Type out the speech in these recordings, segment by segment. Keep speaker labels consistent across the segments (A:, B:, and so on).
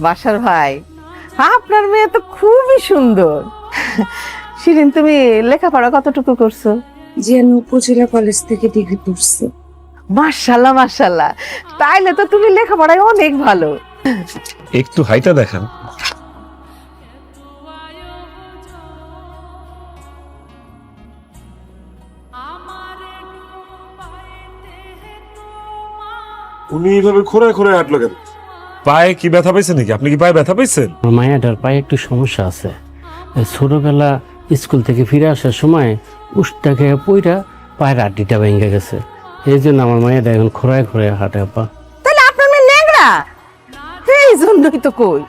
A: বাসার ভাই, আপনার মেয়ে তো খুবই সুন্দর। শিরিন, তুমি লেখাপড়া কতটুকু করছো?
B: জিয়ান উপজেলা কলেজ থেকে ডিগ্রি পড়ছি।
A: মাশাআল্লাহ মাশাআল্লাহ, তাইলে তো তুমি লেখাপড়ায় অনেক ভালো।
C: একটু হাইটা দেখান।
D: উনি এইভাবে খোঁড়ায় খোঁড়ায় হাঁটলো কেন?
C: পায়ে কি ব্যথা পাইছেন নাকি? আপনি কি পায়ে ব্যথা পাইছেন?
E: আমার মায়াটার পায়ে একটু সমস্যা আছে। এই ছোটবেলা স্কুল থেকে ফিরে আসার সময় উষ্টা খেয়ে পইরা পায়ের আড্ডিটা ভেঙে গেছে। এই জন্য আমার মায়াটা এখন খোঁড়ায় খোঁড়ায় হাঁটে আপা।
A: তাহলে আপনার মেয়ে ন্যাংরা? এই জন্যই তো কই,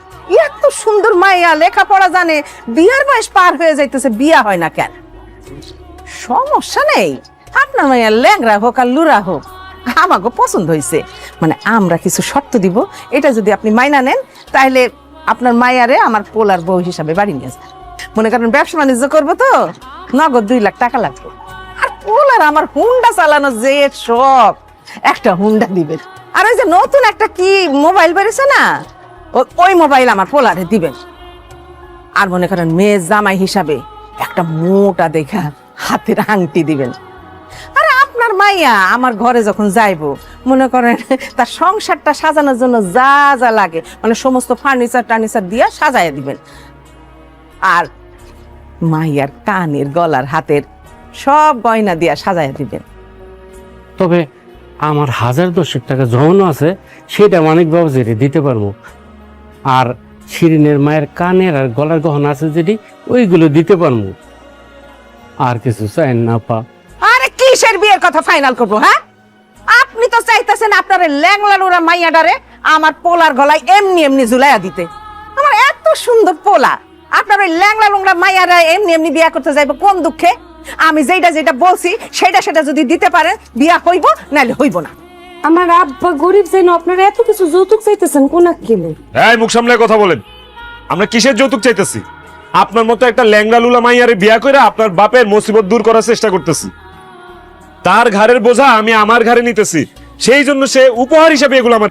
A: এত সুন্দর মাইয়া লেখাপড়া জানে, বিয়ার বয়স পার হয়ে যাইতেছে, বিয়া হয় না কেন? সমস্যা নেই, আপনার মাইয়া ল্যাংরা হোক আর লুরা হোক, আমাকে পছন্দ হয়েছে। মানে আমরা কিছু শর্ত দিব, এটা যদি আপনি মাইনা নেন তাহলে আপনার মায়ারে আমার পোলার বউ হিসাবে বাড়ি নিয়ে যান। মনে করেন ব্যবসা বাণিজ্য করবো তো, নগদ 2 লাখ টাকা লাগবে। আর পোলার আমার হুন্ডা চালানো যে শখ, একটা হুন্ডা দিবেন। আর ওই যে নতুন একটা কি মোবাইল বেরিয়েছে না, ওই মোবাইল আমার পোলারে দিবেন। আর মনে করেন মেয়ে জামাই হিসাবে একটা মোটা দেখা হাতের আংটি দিবেন। আরে আপনার মাইয়া আমার ঘরে যখন যাইবো, মনে করেন তার সংসারটা সাজানোর জন্য যা যা লাগে, মানে সমস্ত ফার্নিচার টার্নিচার দিয়ে সাজায় দিবেন। আর মাইয়ার কানের গলার হাতের সব গয়না দিয়া সাজায় দিবেন।
E: তবে আমার 1010 টাকা জমানো আছে, সেটা মানিক বাবু যেটি দিতে পারবো। আর শিরিনের মায়ের কানের আর গলার গহনা আছে যেটি, ওইগুলো দিতে পারবো। আর কিছু চাই না আপা।
A: আরে কিসের বিয়ের কথা ফাইনাল করবো? হ্যাঁ, আপনি তো চাইতেছেন আপনার ল্যাংলা লুরা মাইয়াডারে আমার পোলার গলায় এমনি এমনি ঝুলাইয়া দিতে। আমার এত সুন্দর পোলা, আপনার ওই ল্যাংলা লুংলা মাইয়ারা এমনি এমনি বিয়া করতে যাইবো কোন দুঃখে? আমি যেটা বলছি সেটা যদি দিতে পারেন, বিয়া হইব, নাহলে হইব না।
B: আমার আব্বা গরিব যেন আপনারা এত কিছু যৌতুক চাইতেছেন কোন আক্কেলে?
C: এই মুখ সামলে কথা বলেন। আমরা কিসের যৌতুক চাইতেছি? আপনার মতো একটা ল্যাংড়া লুলা মাইয়ারে বিয়া করে আপনার বাপের মুসিবত দূর করার চেষ্টা করতেছি। তার ঘাড়ের বোঝা আমি আমার ঘাড়ে নিতেছি, সেই জন্য সে উপহার হিসেবে এগুলো আমার